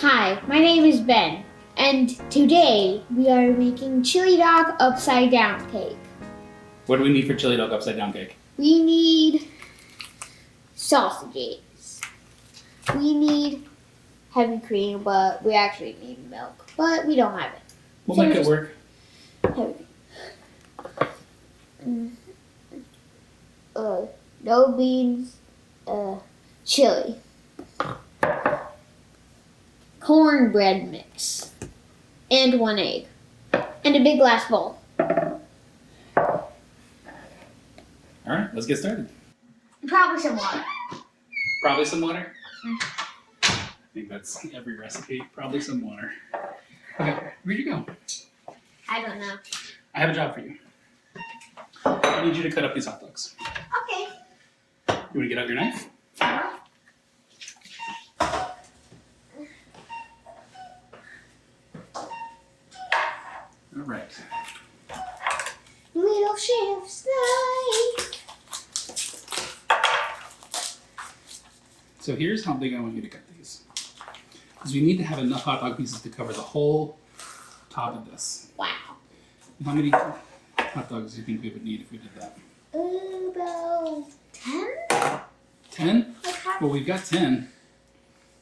Hi, my name is Ben, and today we are making chili dog upside down cake. What do we need for chili dog upside down cake? We need sausages. We need heavy cream, but we actually need milk, but we don't have it. We'll So make it work. Heavy. No beans, chili. Cornbread mix. And 1 egg. And a big glass bowl. Alright, let's get started. Probably some water. Probably some water? I think that's every recipe. Probably some water. Okay, where'd you go? I don't know. I have a job for you. I need you to cut up these hot dogs. Okay. You want to get out your knife? Alright. Little chef's knife. So here's how big I want you to cut these. Because we need to have enough hot dog pieces to cover the whole top of this. Wow. How many hot dogs do you think we would need if we did that? About 10? 10? Like Well, we've got 10.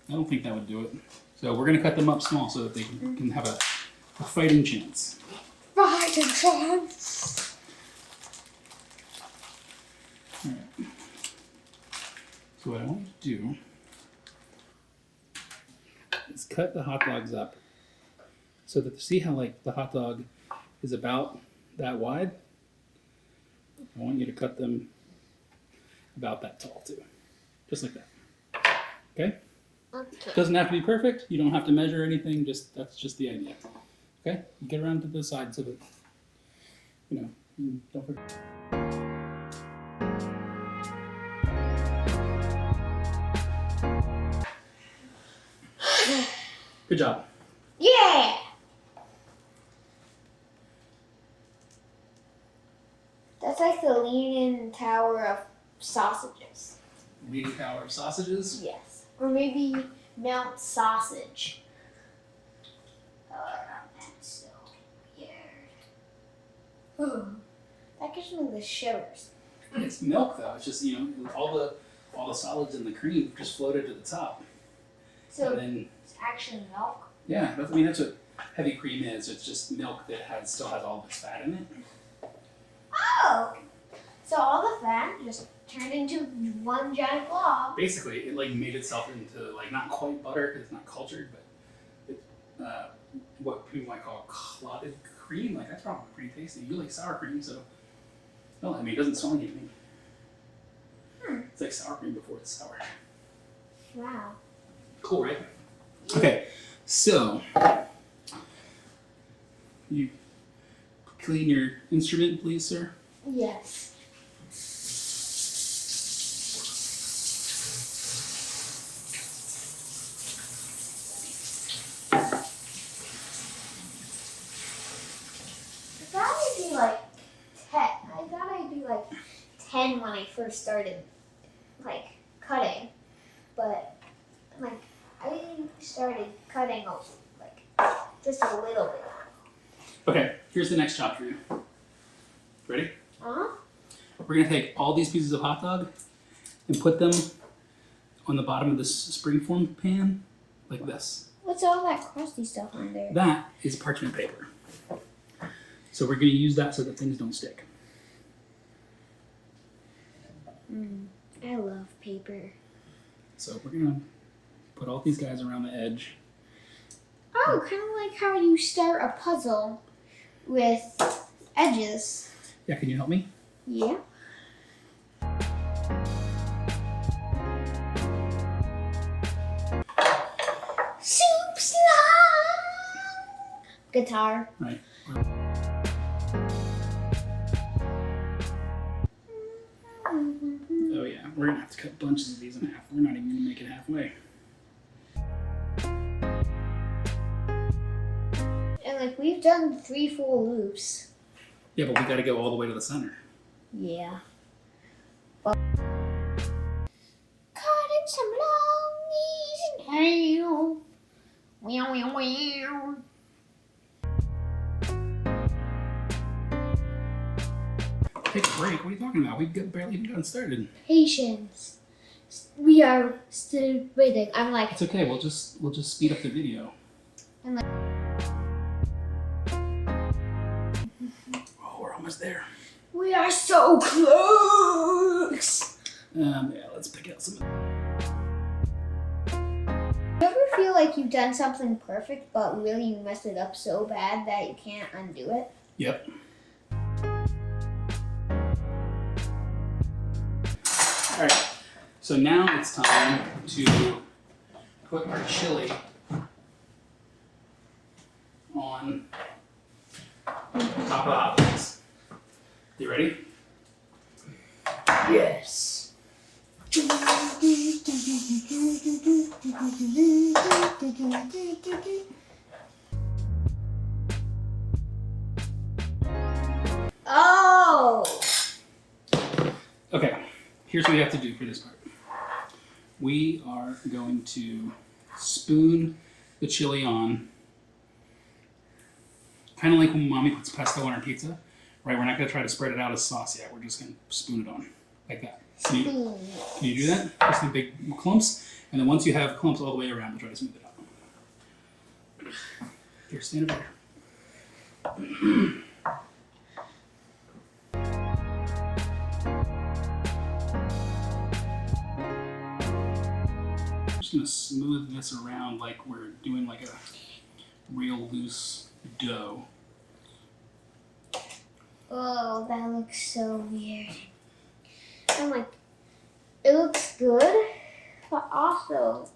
I don't think that would do it. So we're going to cut them up small so that they can have a fighting chance. Fighting chance. All right. So what I want you to do is cut the hot dogs up so that, see how like the hot dog is about that wide? I want you to cut them about that tall too. Just like that. Okay? Okay. Doesn't have to be perfect. You don't have to measure anything. That's just the idea. Okay? Get around to the side so that, you don't forget. Good job. Yeah! That's like the Leaning Tower of sausages. Leaning tower of sausages. Yes. Or maybe Mount Sausage. Oh, that's so weird. That gives me the shivers. It's milk though. It's just all the solids in the cream just floated to the top. So And then it's actually milk? yeah, that's what heavy cream is. It's just milk that still has all of its fat in it. Oh! So all the fat just turned into one giant blob. Basically, it like made itself into like not quite butter because it's not cultured, but it's what people might call clotted cream. Like that's probably pretty tasty. You like sour cream, so no, I mean it doesn't smell like anything. It's like sour cream before it's sour. Wow. Cool, right? Okay, so you clean your instrument, please, sir. Yes. I thought I'd be like 10. I thought I'd be like 10 when I first started like cutting. But like I started cutting like just a little bit. Okay, here's the next job for you. Ready? Uh-huh. We're gonna take all these pieces of hot dog and put them on the bottom of this springform pan, like this. What's all that crusty stuff on there? That is parchment paper. So we're gonna use that so that things don't stick. I love paper. So we're gonna put all these guys around the edge. Oh, kind of like how you start a puzzle with edges. Yeah, can you help me? Yeah. Soup slime. Guitar. Right. Oh yeah, we're gonna have to cut bunches of these in half. We're not even gonna make it halfway. And like we've done 3 full loops. Yeah, but we gotta go all the way to the center. Yeah. But cutting some long knees and hail. Meow, meow, meow. Take a break. What are you talking about? We've barely even gotten started. Patience. We are still waiting. I'm like, It's okay. We'll just speed up the video. I'm like, Oh, we're almost there. we are so close. Yeah, let's pick out some. You ever feel like you've done something perfect, but really you messed it up so bad that you can't undo it? Yep. All right. So now it's time to put our chili on top of the hot dogs. You ready? Yes. Oh! Okay, here's what you have to do for this part. We are going to spoon the chili on, kind of like when Mommy puts pesto on our pizza, right? We're not going to try to spread it out as sauce yet. We're just going to spoon it on, like that. Can you do that? Just some big clumps, and then once you have clumps all the way around, we'll try to smooth it out. Here, stand over here. I'm just going to smooth this around like we're doing like a real loose dough. Oh, that looks so weird. I'm like, it looks good, but also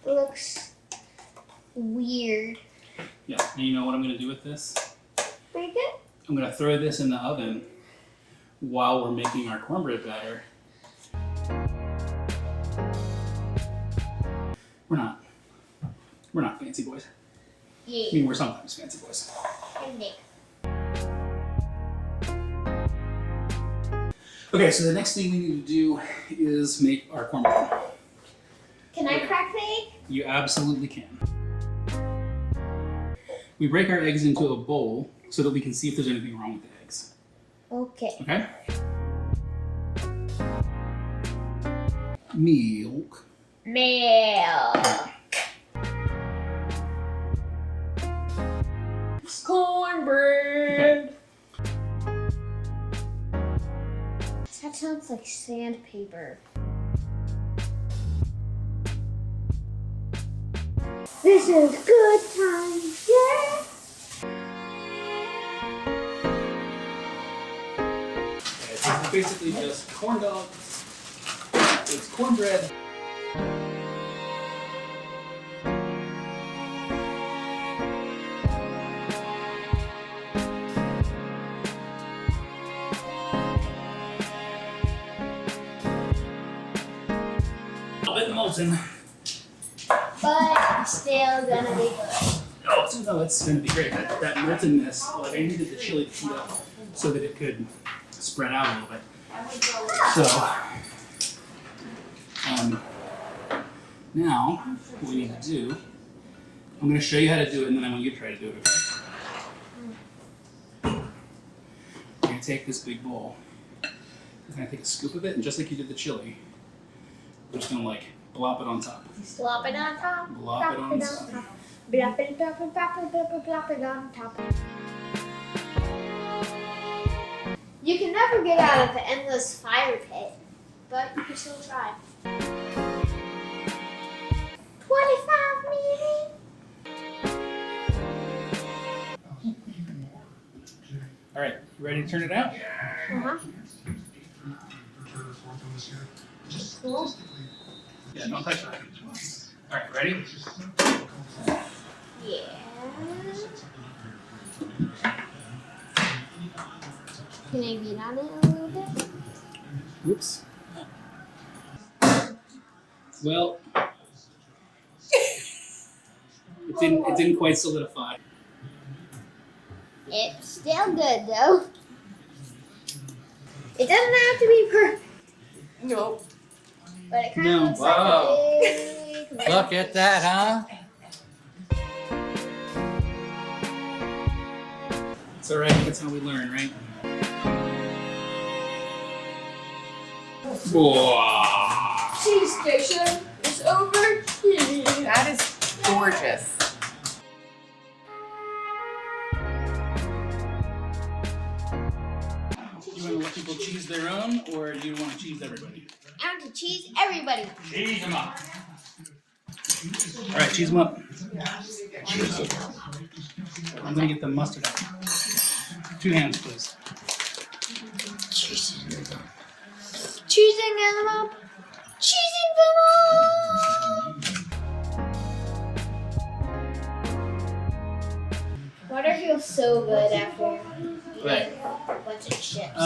it looks weird. Yeah, and you know what I'm going to do with this? Bake it? I'm going to throw this in the oven while we're making our cornbread batter. We're not fancy boys. Yeah. I mean, we're sometimes fancy boys. Okay, so the next thing we need to do is make our cornbread. Can I crack the egg? You absolutely can. We break our eggs into a bowl so that we can see if there's anything wrong with the eggs. Okay. Okay? Milk. Milk. Cornbread. That sounds like sandpaper. This is good times, yeah. Okay, so it's basically just corn dogs. It's cornbread. A bit molten. But still gonna be good. Oh, no, it's going to be great. That moltenness, like I needed the chili to heat up so that it could spread out a little bit. So, now what we need to do, I'm going to show you how to do it, and then I want you to try to do it. Okay? You're going to take this big bowl. You're going to take a scoop of it, and just like you did the chili, we're just going to like blop it on top. Slop it on top. Blop it on top. Blop it on top. Blop it on top. You can never get out of the endless fire pit, but you can still try. 25 minutes. All right, you ready to turn it out? Uh-huh. Cool. Yeah, don't touch that. All right, ready? Yeah. Can I beat on it a little bit? Oops. Well, it didn't quite solidify. It's still good though. It doesn't have to be perfect. Nope. But it kind of looks Wow. like a big Look at that, huh? It's alright, that's how we learn, right? Whoa. Cheese station is over here. That is gorgeous. Do you want to let people cheese their own, or do you want to cheese everybody? I want to cheese everybody. Cheese them up. Alright, cheese them up. I'm going to get the mustard out. 2 hands, please. Cheesing them up. Cheesing them up. Water feels so good after Right. a bunch of chips.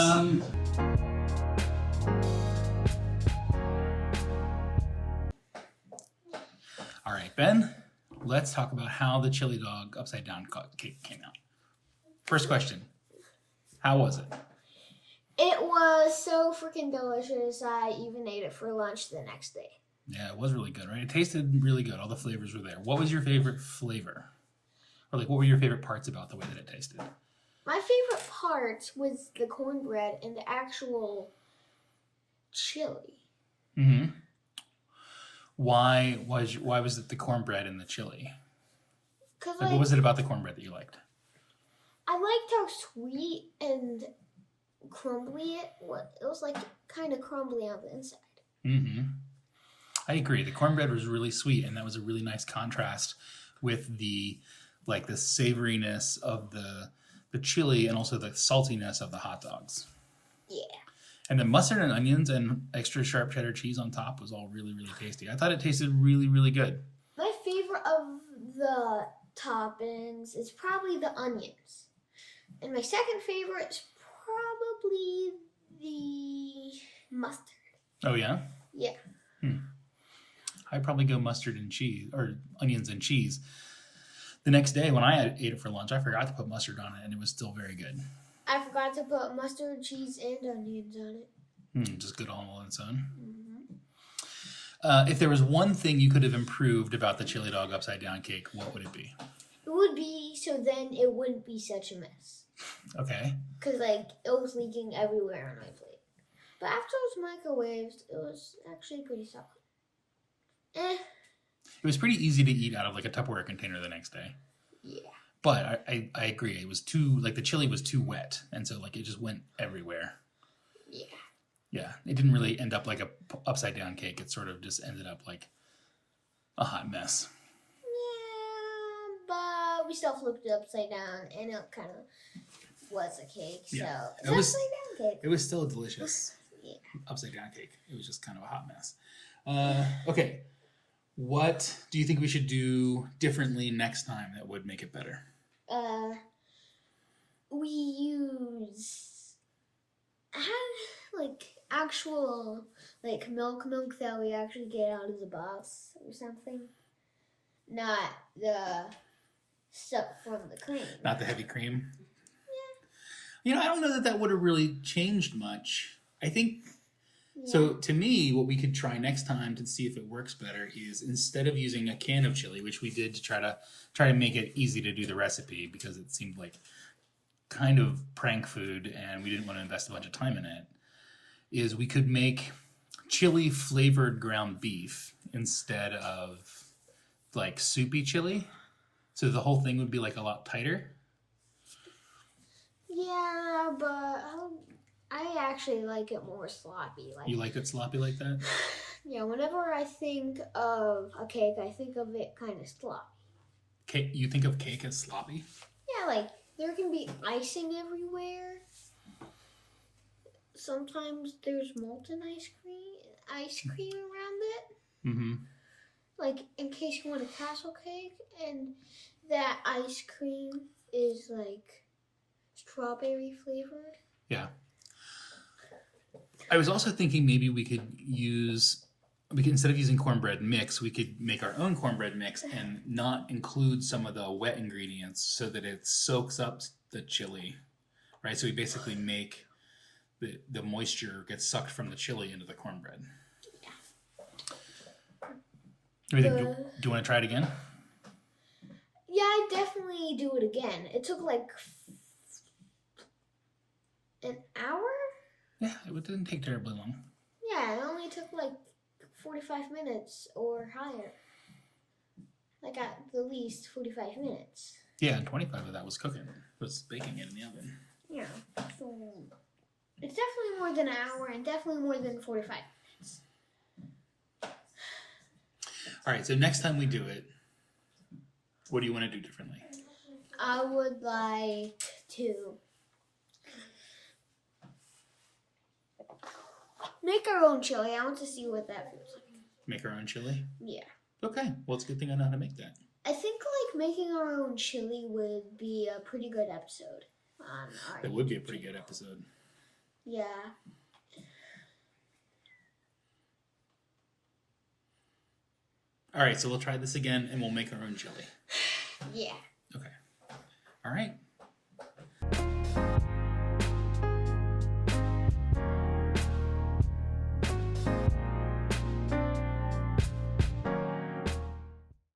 All right, Ben, let's talk about how the chili dog upside down cake came out. First question, how was it? It was so freaking delicious. I even ate it for lunch the next day. Yeah, it was really good, right? It tasted really good. All the flavors were there. What was your favorite flavor? Or like, what were your favorite parts about the way that it tasted? My favorite part was the cornbread and the actual chili. Mm-hmm. Why was it the cornbread and the chili? Cause Like, what was it about the cornbread that you liked? I liked how sweet and crumbly it was. It was like kind of crumbly on the inside. Mm-hmm. I agree. The cornbread was really sweet, and that was a really nice contrast with the savoriness of the chili and also the saltiness of the hot dogs. Yeah. And the mustard and onions and extra sharp cheddar cheese on top was all really, really tasty. I thought it tasted really, really good. My favorite of the toppings is probably the onions. And my second favorite is probably the mustard. Oh, yeah? Yeah. I'd probably go mustard and cheese, or onions and cheese. The next day when I ate it for lunch, I forgot to put mustard on it, and it was still very good. I forgot to put mustard, cheese, and onions on it. Just good all on its own. Mm-hmm. If there was one thing you could have improved about the chili dog upside down cake, what would it be? It would be so then it wouldn't be such a mess. Okay. Because, like, it was leaking everywhere on my plate. But after it was microwaved, it was actually pretty solid. It was pretty easy to eat out of like a Tupperware container the next day. Yeah. But I agree. It was too, like the chili was too wet. And so like it just went everywhere. Yeah. Yeah. It didn't really end up like a upside down cake. It sort of just ended up like a hot mess. Yeah, but we still flipped it upside down and it kind of was a cake. Yeah. So it's upside down cake. It was still a delicious upside down cake. It was just kind of a hot mess. Okay. What do you think we should do differently next time that would make it better? We had like actual like milk that we actually get out of the box or something. Not the stuff from the cream. Not the heavy cream? Yeah. You know, I don't know that would have really changed much. I think... Yeah. So to me, what we could try next time to see if it works better is instead of using a can of chili, which we did to try to make it easy to do the recipe because it seemed like kind of prank food and we didn't want to invest a bunch of time in it, is we could make chili flavored ground beef instead of like soupy chili. So the whole thing would be like a lot tighter. Yeah, but I actually like it more sloppy. Like you like it sloppy like that? Yeah, whenever I think of a cake, I think of it kind of sloppy. Cake? You think of cake as sloppy? Yeah, like there can be icing everywhere. Sometimes there's molten ice cream around it. Mm-hmm. Like in case you want a castle cake and that ice cream is like strawberry flavored. Yeah. I was also thinking maybe we could instead of using cornbread mix, we could make our own cornbread mix and not include some of the wet ingredients so that it soaks up the chili, right? So we basically make the moisture gets sucked from the chili into the cornbread. Do you want to try it again? Yeah, I definitely do it again. It took like An hour? Yeah, it didn't take terribly long. Yeah, it only took like 45 minutes or higher. Like at the least 45 minutes. Yeah, and 25 of that was cooking. Was baking it in the oven. Yeah. So it's definitely more than an hour and definitely more than 45 minutes. All right, so next time we do it, what do you want to do differently? I would like to make our own chili. I want to see what that feels like. Make our own chili? Yeah. Okay, well, it's a good thing I know how to make that. I think like making our own chili would be a pretty good episode on our That would be a pretty good episode. Yeah. All right, so we'll try this again and we'll make our own chili. Yeah. Okay. All right.